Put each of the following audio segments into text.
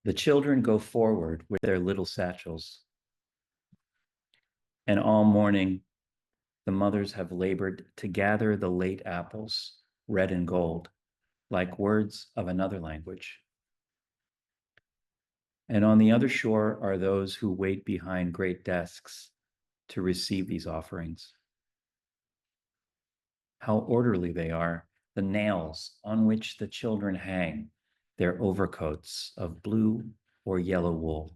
The children go forward with their little satchels, and all morning the mothers have labored to gather the late apples, red and gold, like words of another language. And on the other shore are those who wait behind great desks to receive these offerings. How orderly they are, the nails on which the children hang their overcoats of blue or yellow wool.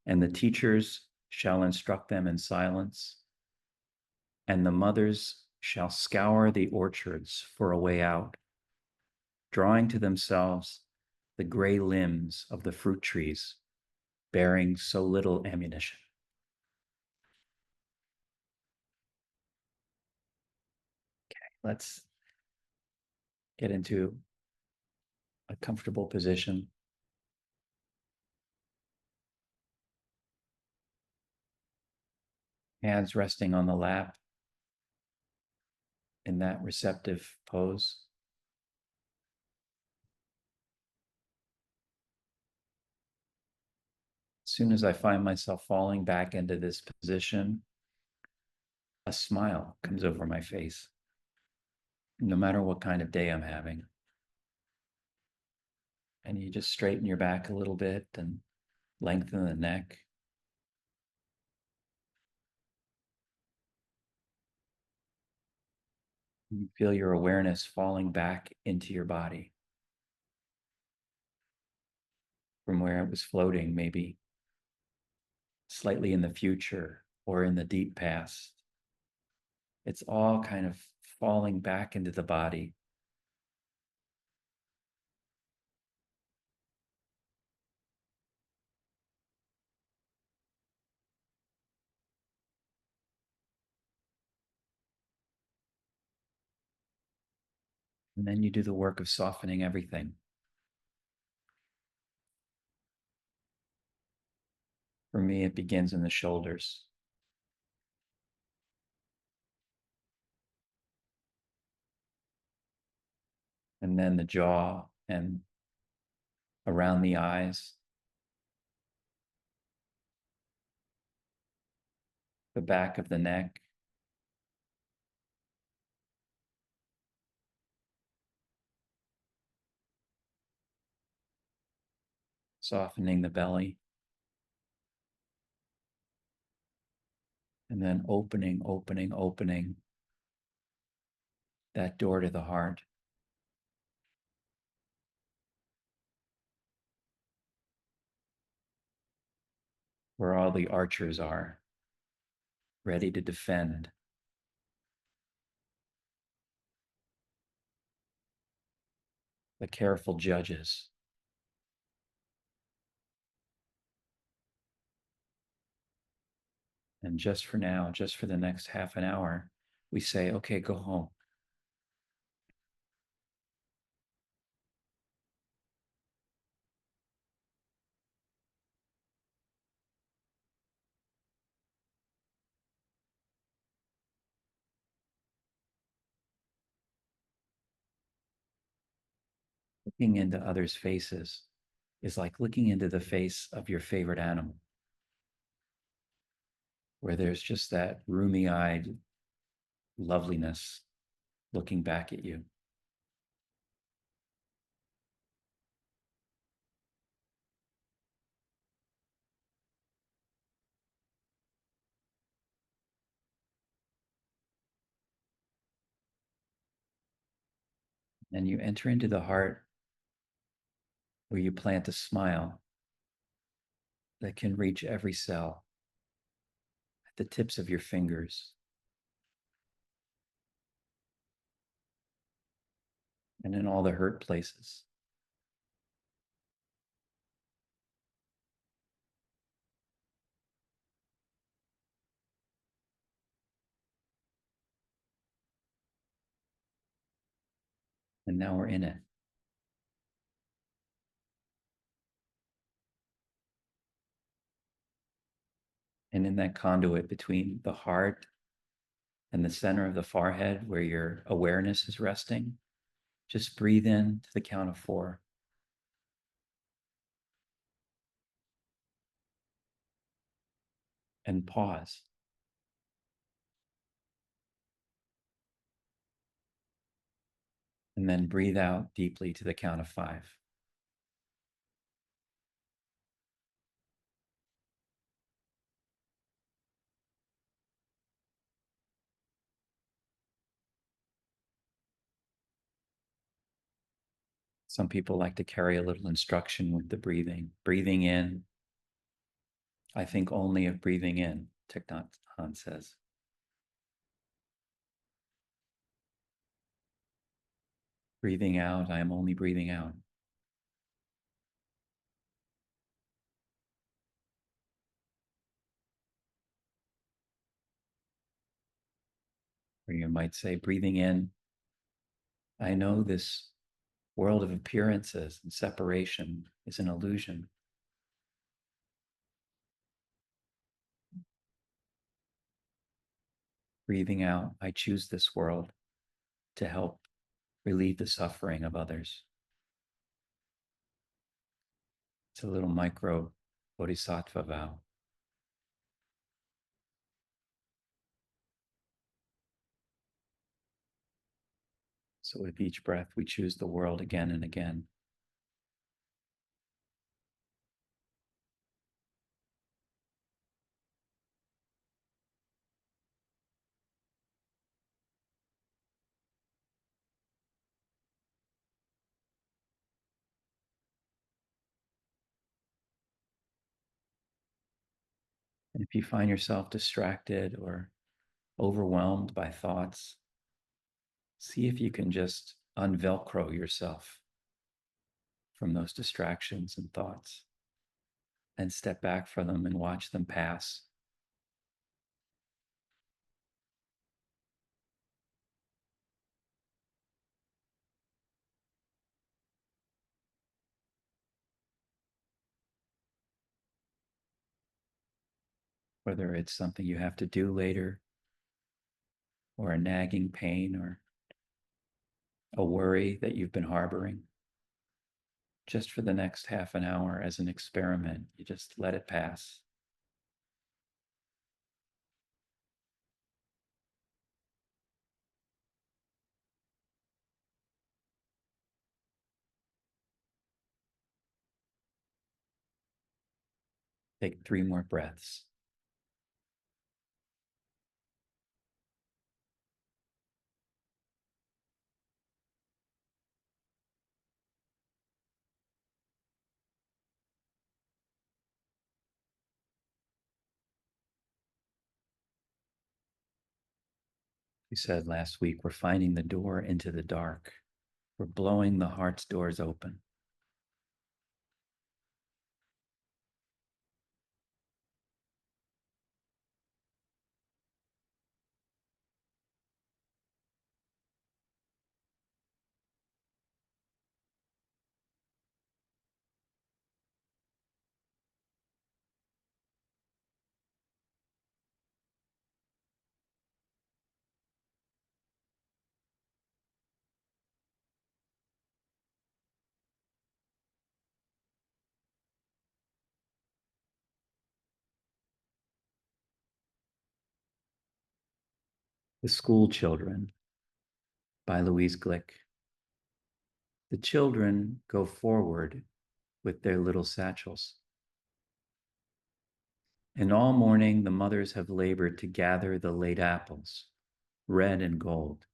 And the teachers shall instruct them in silence, and the mothers shall scour the orchards for a way out, drawing to themselves the gray limbs of the fruit trees bearing so little ammunition. Let's get into a comfortable position. Hands resting on the lap in that receptive pose. As soon as I find myself falling back into this position, a smile comes over my face, no matter what kind of day I'm having. And you just straighten your back a little bit and lengthen the neck. You feel your awareness falling back into your body from where it was floating, maybe slightly in the future or in the deep past. It's all kind of falling back into the body. And then you do the work of softening everything. For me, it begins in the shoulders. And then the jaw and around the eyes, the back of the neck, softening the belly, and then opening that door to the heart. Where all the archers are, ready to defend. The careful judges. And just for now, just for the next half an hour, we say, okay, go home. Looking into others' faces is like looking into the face of your favorite animal, where there's just that rheumy-eyed loveliness looking back at you. And you enter into the heart where you plant a smile that can reach every cell at the tips of your fingers and in all the hurt places. And now we're in it. And in that conduit between the heart and the center of the forehead where your awareness is resting, just breathe in to the count of 4. and pause. And then breathe out deeply to the count of 5. Some people like to carry a little instruction with the breathing. Breathing in, I think only of breathing in, Thich Nhat Hanh says. Breathing out, I am only breathing out. Or you might say, breathing in, I know this world of appearances and separation is an illusion. Breathing out, I choose this world to help relieve the suffering of others. It's a little micro bodhisattva vow. So with each breath, we choose the world again and again. And if you find yourself distracted or overwhelmed by thoughts, see if you can just unvelcro yourself from those distractions and thoughts and step back from them and watch them pass. Whether it's something you have to do later, or a nagging pain, or a worry that you've been harboring. Just for the next half an hour as an experiment, you just let it pass. Take 3 more breaths. We said last week, we're finding the door into the dark. We're blowing the heart's doors open. The School Children by Louise Glück. The children go forward with their little satchels. And all morning the mothers have labored to gather the late apples, red and gold,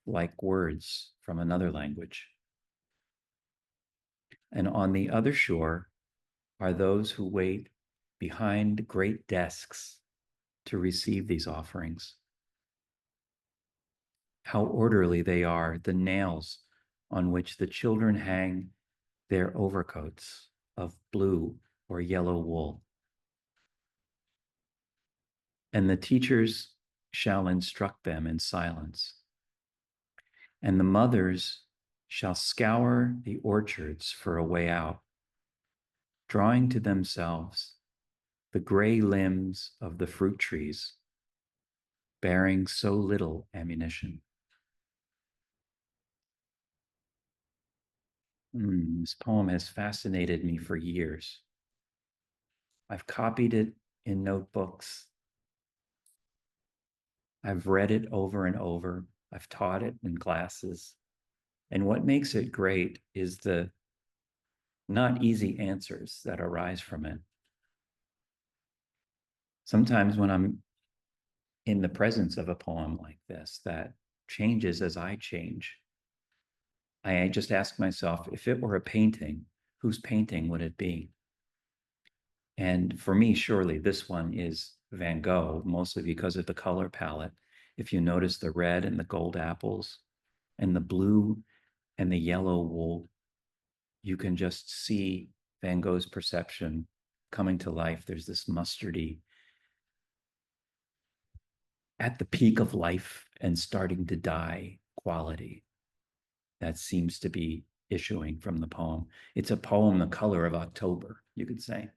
like words from another language. And on the other shore are those who wait behind great desks to receive these offerings. How orderly they are, the nails on which the children hang their overcoats of blue or yellow wool. And the teachers shall instruct them in silence. And the mothers shall scour the orchards for a way out, drawing to themselves the gray limbs of the fruit trees, bearing so little ammunition. This poem has fascinated me for years. I've copied it in notebooks. I've read it over and over. I've taught it in classes. And what makes it great is the not easy answers that arise from it. Sometimes when I'm in the presence of a poem like this that changes as I change, I just ask myself, if it were a painting, whose painting would it be? And for me, surely this one is Van Gogh, mostly because of the color palette. If you notice the red and the gold apples and the blue and the yellow wool, you can just see Van Gogh's perception coming to life. There's this mustardy at the peak of life and starting to die quality that seems to be issuing from the poem. It's a poem, the color of October, you could say.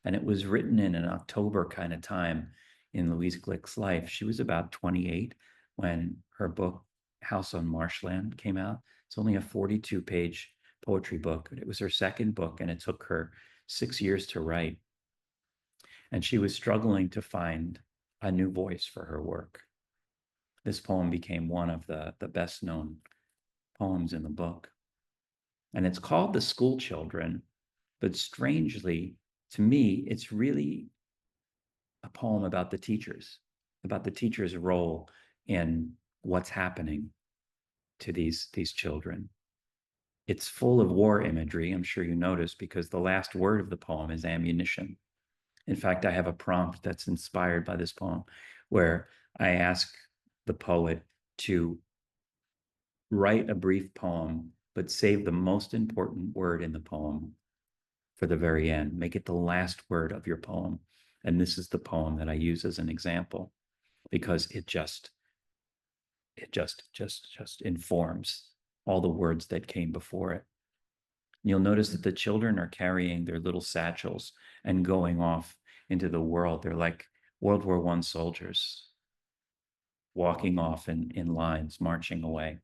And it was written in an October kind of time in Louise Glück's life. She was about 28 when her book, House on Marshland, came out. It's only a 42-page poetry book. It was her second book, and it took her 6 years to write. And she was struggling to find a new voice for her work. This poem became one of the best known poems in the book. And it's called The School Children, but strangely, to me, it's really a poem about the teachers' role in what's happening to these children. It's full of war imagery, I'm sure you noticed, because the last word of the poem is ammunition. In fact, I have a prompt that's inspired by this poem where I ask the poet to write a brief poem, but save the most important word in the poem for the very end. Make it the last word of your poem. And this is the poem that I use as an example because it just informs all the words that came before it. You'll notice that the children are carrying their little satchels and going off into the world. They're like World War I soldiers walking off in lines, marching away.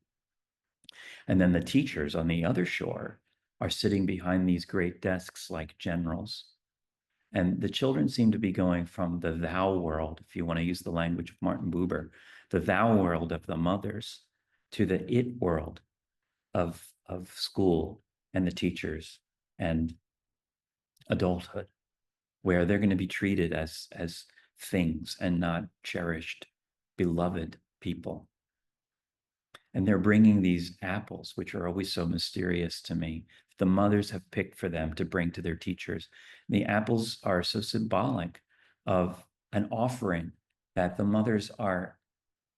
And then the teachers on the other shore are sitting behind these great desks like generals. And the children seem to be going from the thou world, if you want to use the language of Martin Buber, the thou world of the mothers to the it world of school and the teachers and adulthood, where they're going to be treated as things and not cherished, beloved people. And they're bringing these apples, which are always so mysterious to me. The mothers have picked for them to bring to their teachers. The apples are so symbolic of an offering that the mothers are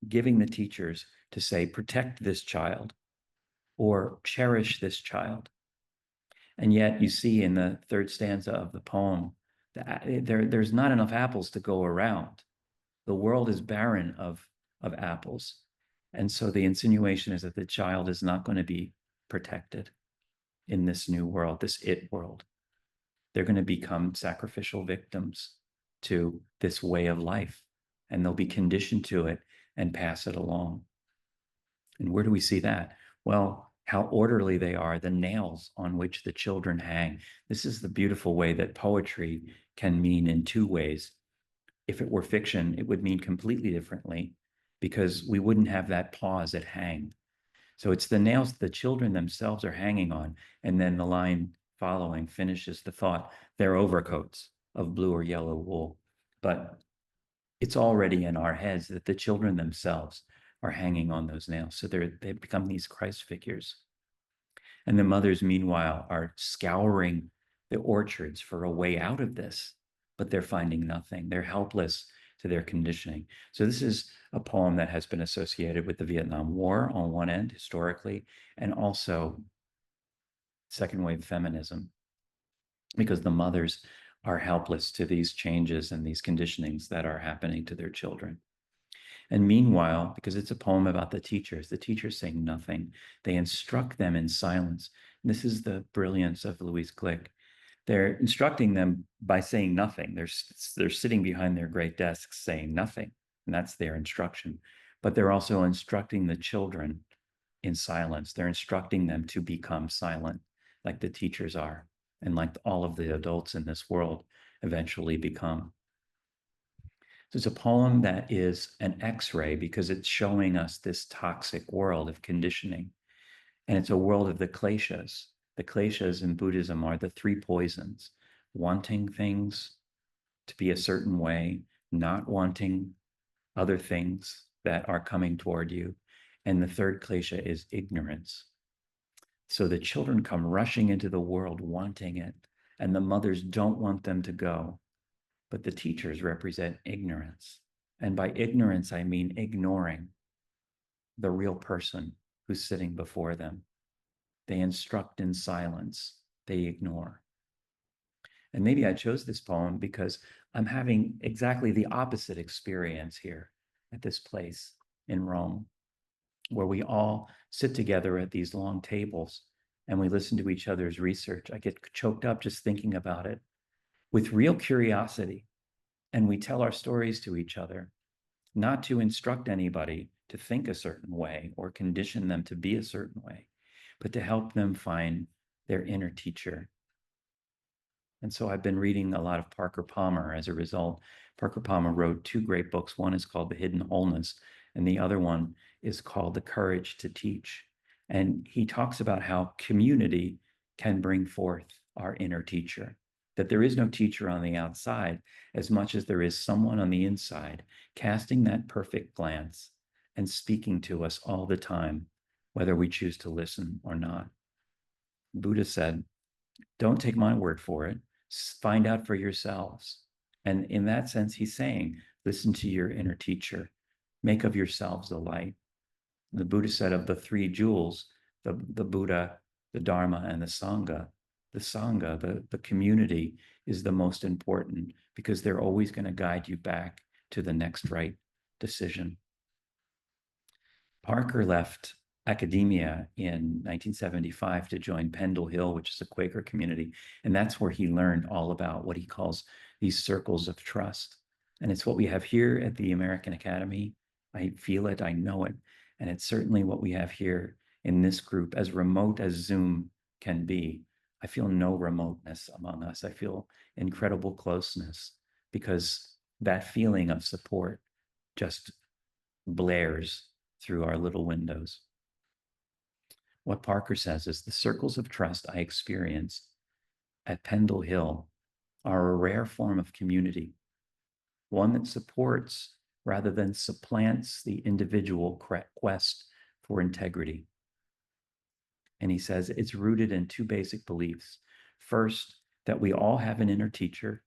giving the teachers to say, protect this child or cherish this child. And yet you see in the third stanza of the poem, that there's not enough apples to go around. The world is barren of apples. And so the insinuation is that the child is not going to be protected in this new world, this it world. They're going to become sacrificial victims to this way of life, and they'll be conditioned to it and pass it along. And where do we see that? Well, how orderly they are, the nails on which the children hang. This is the beautiful way that poetry can mean in two ways. If it were fiction, it would mean completely differently because we wouldn't have that pause at hang. So it's the nails the children themselves are hanging on. And then the line following finishes the thought, their overcoats of blue or yellow wool. But it's already in our heads that the children themselves are hanging on those nails. So they become these Christ figures. And the mothers, meanwhile, are scouring the orchards for a way out of this, but they're finding nothing. They're helpless to their conditioning. So this is a poem that has been associated with the Vietnam War on one end, historically, and also second wave feminism, because the mothers are helpless to these changes and these conditionings that are happening to their children. And meanwhile, because it's a poem about the teachers saying nothing. They instruct them in silence. And this is the brilliance of Louise Glück. They're instructing them by saying nothing. They're sitting behind their great desks saying nothing, and that's their instruction. But they're also instructing the children in silence. They're instructing them to become silent, like the teachers are, and like all of the adults in this world eventually become. So it's a poem that is an X-ray because it's showing us this toxic world of conditioning. And it's a world of the kleshas. The kleshas in Buddhism are the three poisons: wanting things to be a certain way, not wanting other things that are coming toward you. And the third klesha is ignorance. So the children come rushing into the world wanting it, and the mothers don't want them to go. But the teachers represent ignorance. And by ignorance, I mean ignoring the real person who's sitting before them. They instruct in silence, they ignore. And maybe I chose this poem because I'm having exactly the opposite experience here at this place in Rome, where we all sit together at these long tables and we listen to each other's research. I get choked up just thinking about it with real curiosity. And we tell our stories to each other, not to instruct anybody to think a certain way or condition them to be a certain way, but to help them find their inner teacher. And so I've been reading a lot of Parker Palmer as a result. Parker Palmer wrote two great books. One is called The Hidden Wholeness, and the other one is called The Courage to Teach. And he talks about how community can bring forth our inner teacher, that there is no teacher on the outside as much as there is someone on the inside casting that perfect glance and speaking to us all the time, whether we choose to listen or not. Buddha said, don't take my word for it. Find out for yourselves. And in that sense, he's saying, listen to your inner teacher. Make of yourselves a light. The Buddha said of the three jewels, the Buddha, the Dharma, and the Sangha, the community is the most important because they're always going to guide you back to the next right decision. Parker left academia in 1975 to join Pendle Hill, which is a Quaker community. And that's where he learned all about what he calls these circles of trust. And it's what we have here at the American Academy. I feel it, I know it. And it's certainly what we have here in this group, as remote as Zoom can be. I feel no remoteness among us. I feel incredible closeness because that feeling of support just blares through our little windows. What Parker says is the circles of trust I experience at Pendle Hill are a rare form of community, one that supports rather than supplants the individual quest for integrity. And he says it's rooted in two basic beliefs. First, that we all have an inner teacher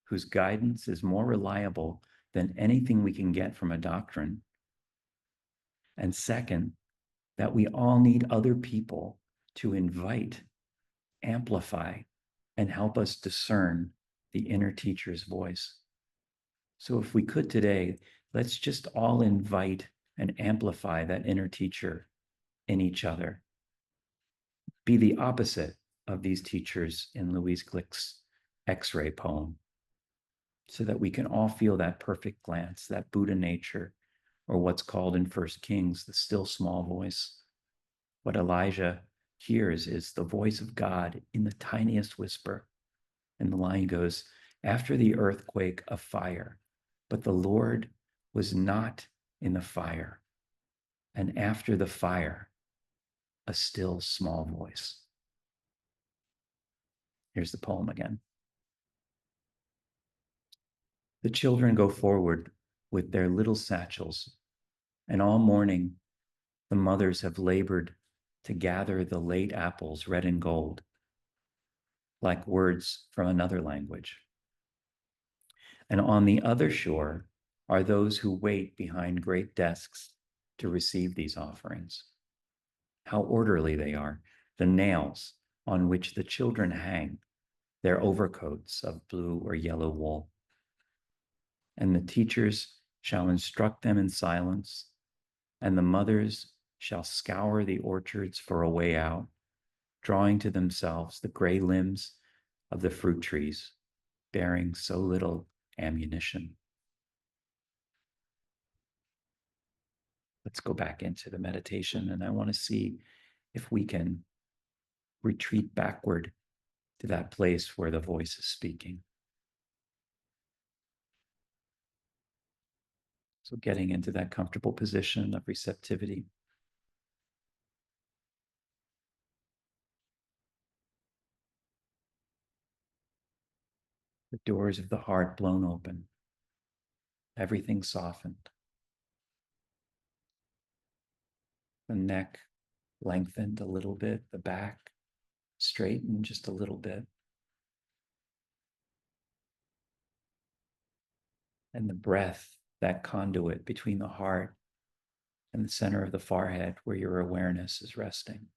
whose guidance is more reliable than anything we can get from a doctrine. And second, that we all need other people to invite, amplify, and help us discern the inner teacher's voice. So if we could today, let's just all invite and amplify that inner teacher in each other. Be the opposite of these teachers in Louise Glück's X-ray poem, so that we can all feel that perfect glance, that Buddha nature, or what's called in First Kings, the still small voice. What Elijah hears is the voice of God in the tiniest whisper. And the line goes, after the earthquake, a fire, but the Lord was not in the fire. And after the fire, a still small voice. Here's the poem again. The children go forward with their little satchels, and all morning the mothers have labored to gather the late apples red and gold, like words from another language. And on the other shore are those who wait behind great desks to receive these offerings. How orderly they are, the nails on which the children hang their overcoats of blue or yellow wool. And the teachers shall instruct them in silence, and the mothers shall scour the orchards for a way out, drawing to themselves the gray limbs of the fruit trees, bearing so little ammunition. Let's go back into the meditation, and I want to see if we can retreat backward to that place where the voice is speaking. So getting into that comfortable position of receptivity. The doors of the heart blown open. Everything softened. The neck lengthened a little bit. The back straightened just a little bit. And the breath, that conduit between the heart and the center of the forehead where your awareness is resting.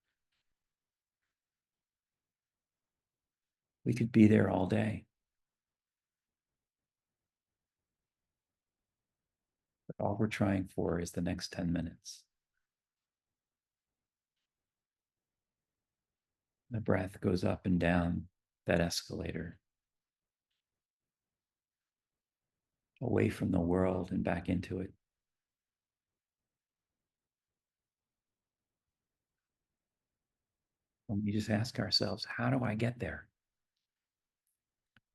We could be there all day. But all we're trying for is the next 10 minutes. The breath goes up and down that escalator, away from the world and back into it. And we just ask ourselves, how do I get there?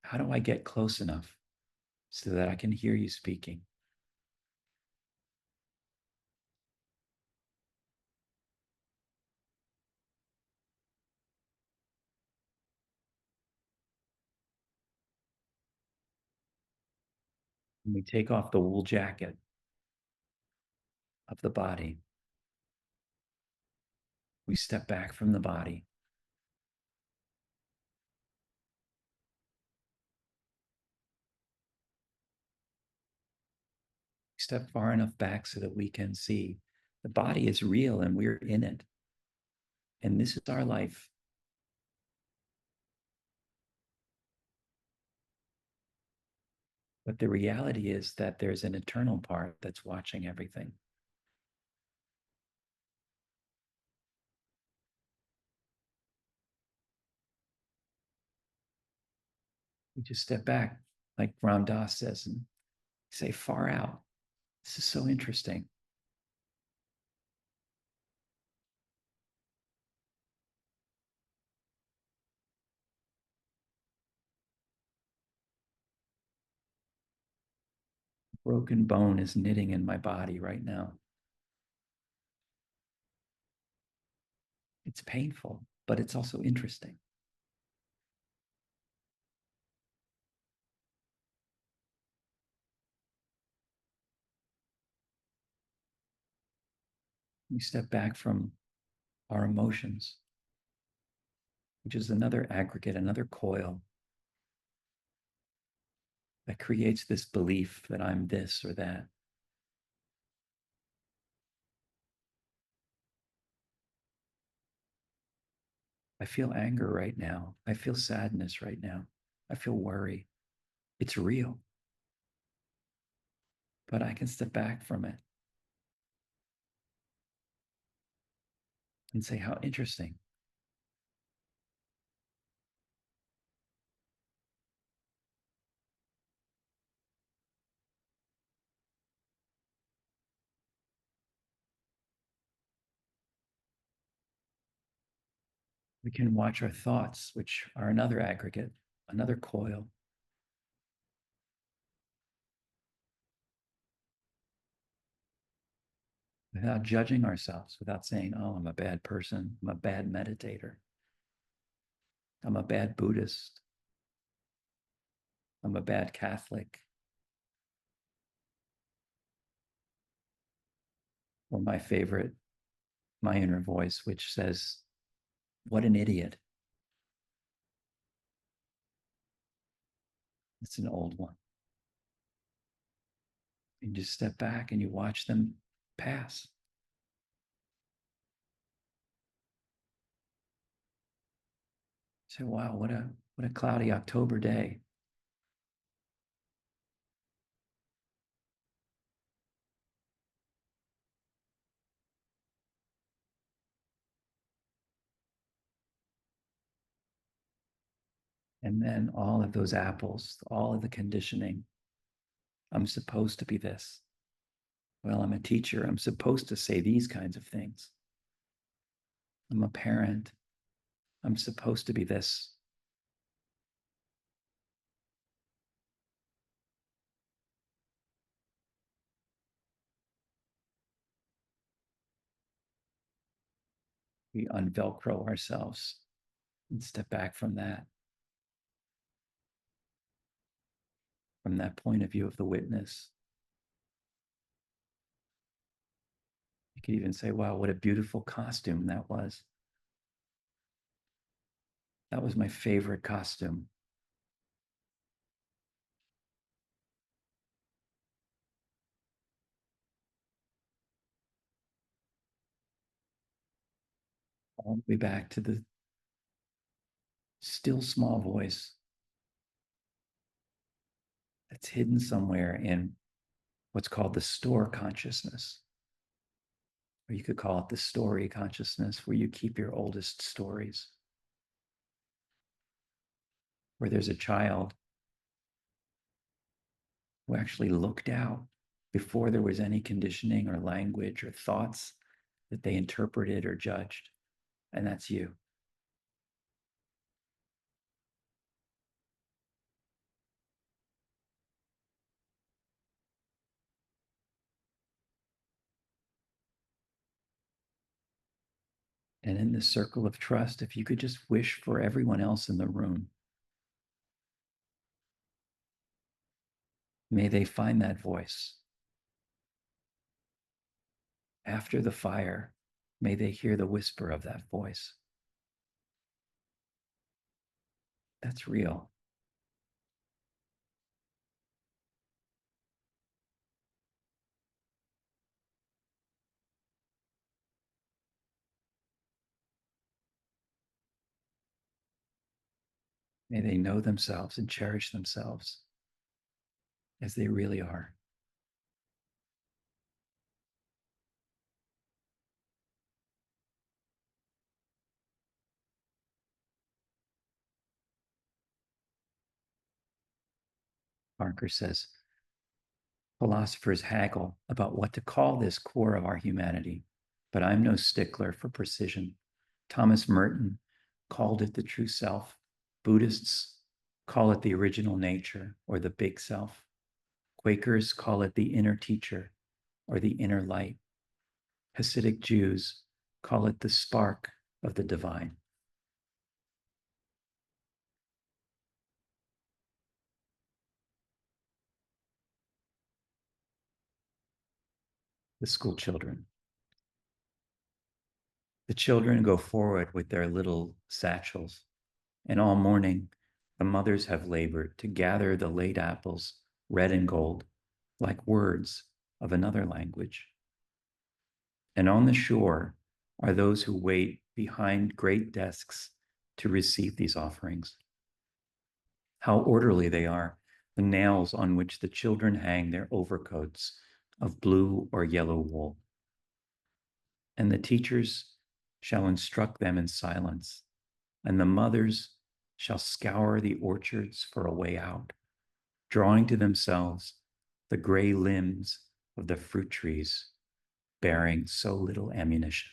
How do I get close enough so that I can hear you speaking? And we take off the wool jacket of the body. We step back from the body. We step far enough back so that we can see the body is real and we're in it. And this is our life. But the reality is that there's an eternal part that's watching everything. We just step back, like Ram Dass says, and say, far out. This is so interesting. Broken bone is knitting in my body right now. It's painful, but it's also interesting. We step back from our emotions, which is another aggregate, another coil that creates this belief that I'm this or that. I feel anger right now. I feel sadness right now. I feel worry. It's real. But I can step back from it and say, how interesting. We can watch our thoughts, which are another aggregate, another coil. Without judging ourselves, without saying, oh, I'm a bad person, I'm a bad meditator, I'm a bad Buddhist, I'm a bad Catholic, or my favorite, my inner voice, which says, what an idiot. It's an old one. You just step back and you watch them pass. Say, wow, what a cloudy October day. And then all of those apples, all of the conditioning. I'm supposed to be this. Well, I'm a teacher. I'm supposed to say these kinds of things. I'm a parent. I'm supposed to be this. We unvelcro ourselves and step back from that point of view of the witness. You could even say, wow, what a beautiful costume that was. That was my favorite costume. All the way back to the still small voice that's hidden somewhere in what's called the store consciousness, or you could call it the story consciousness, where you keep your oldest stories, where there's a child who actually looked out before there was any conditioning or language or thoughts that they interpreted or judged. And that's you. And in this circle of trust, if you could just wish for everyone else in the room, may they find that voice. After the fire, may they hear the whisper of that voice. That's real. May they know themselves and cherish themselves as they really are. Parker says, philosophers haggle about what to call this core of our humanity, but I'm no stickler for precision. Thomas Merton called it the true self. Buddhists call it the original nature or the big self. Quakers call it the inner teacher or the inner light. Hasidic Jews call it the spark of the divine. The school children. The children go forward with their little satchels, and all morning the mothers have labored to gather the late apples, red and gold, like words of another language. And on the shore are those who wait behind great desks to receive these offerings. How orderly they are, the nails on which the children hang their overcoats of blue or yellow wool. And the teachers shall instruct them in silence, and the mothers shall scour the orchards for a way out, drawing to themselves the gray limbs of the fruit trees bearing so little ammunition.